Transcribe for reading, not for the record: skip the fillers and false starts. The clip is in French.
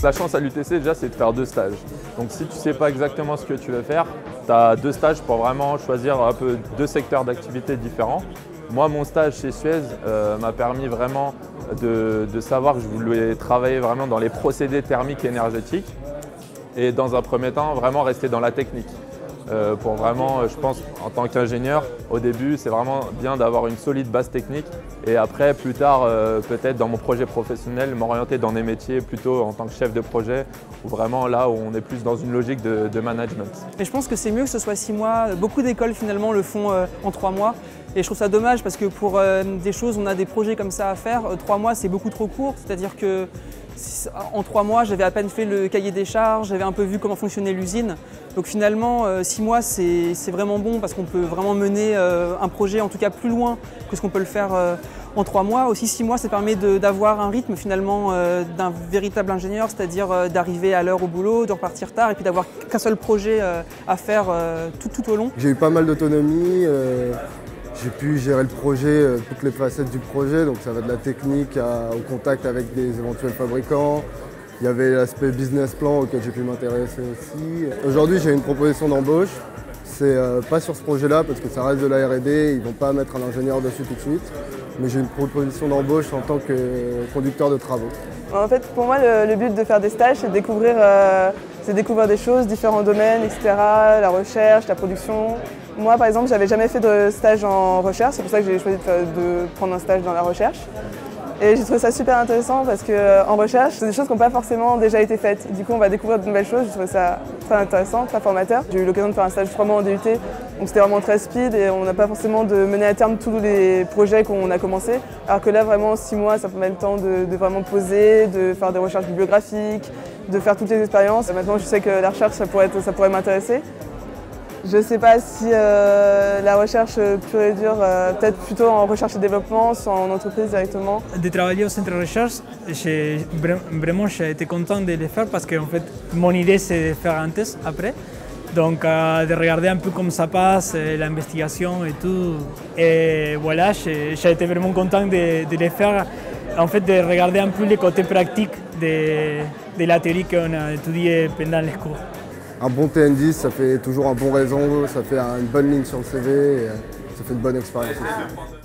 La chance à l'UTC déjà c'est de faire 2 stages. Donc si tu ne sais pas exactement ce que tu veux faire, tu as 2 stages pour vraiment choisir un peu 2 secteurs d'activité différents. Moi mon stage chez Suez m'a permis vraiment de savoir que je voulais travailler vraiment dans les procédés thermiques et énergétiques et dans un premier temps vraiment rester dans la technique. Pour vraiment, je pense, en tant qu'ingénieur, au début, c'est vraiment bien d'avoir une solide base technique et après, plus tard, peut-être dans mon projet professionnel, m'orienter dans des métiers plutôt en tant que chef de projet ou vraiment là où on est plus dans une logique de management. Et je pense que c'est mieux que ce soit 6 mois. Beaucoup d'écoles finalement le font en 3 mois. Et je trouve ça dommage parce que pour des choses, on a des projets comme ça à faire. 3 mois, c'est beaucoup trop court. C'est-à-dire que en 3 mois, j'avais à peine fait le cahier des charges, j'avais un peu vu comment fonctionnait l'usine. Donc finalement, 6 mois, c'est vraiment bon parce qu'on peut vraiment mener un projet en tout cas plus loin que ce qu'on peut le faire en 3 mois. Aussi 6 mois, ça permet d'avoir un rythme finalement d'un véritable ingénieur, c'est-à-dire d'arriver à l'heure au boulot, de repartir tard et puis d'avoir qu'un seul projet à faire tout au long. J'ai eu pas mal d'autonomie. J'ai pu gérer le projet, toutes les facettes du projet, donc ça va de la technique au contact avec des éventuels fabricants. Il y avait l'aspect business plan auquel j'ai pu m'intéresser aussi. Aujourd'hui, j'ai une proposition d'embauche. C'est pas sur ce projet-là parce que ça reste de la R&D, ils ne vont pas mettre un ingénieur dessus tout de suite. Mais j'ai une proposition d'embauche en tant que conducteur de travaux. En fait, pour moi, le but de faire des stages, c'est de découvrir des choses, différents domaines, etc. La recherche, la production. Moi, par exemple, j'avais jamais fait de stage en recherche, c'est pour ça que j'ai choisi de prendre un stage dans la recherche. Et j'ai trouvé ça super intéressant parce qu'en recherche, c'est des choses qui n'ont pas forcément déjà été faites. Du coup, on va découvrir de nouvelles choses, j'ai trouvé ça très intéressant, très formateur. J'ai eu l'occasion de faire un stage vraiment en DUT, donc c'était vraiment très speed et on n'a pas forcément de mener à terme tous les projets qu'on a commencé. Alors que là, vraiment, 6 mois, ça peut mettre le temps de vraiment poser, de faire des recherches bibliographiques, de faire toutes les expériences. Maintenant, je sais que la recherche, ça pourrait m'intéresser. Je ne sais pas si la recherche pure et dure, peut-être plutôt en recherche et développement, soit en entreprise directement. De travailler au centre de recherche, vraiment j'ai été content de le faire parce que en fait, mon idée c'est de faire un test après. Donc de regarder un peu comment ça passe, l'investigation et tout. Et voilà, j'ai été vraiment content de le faire, en fait de regarder un peu les côtés pratiques de la théorie qu'on a étudiée pendant les cours. Un bon TN10, ça fait toujours un bon réseau, ça fait une bonne ligne sur le CV et ça fait une bonne expérience aussi.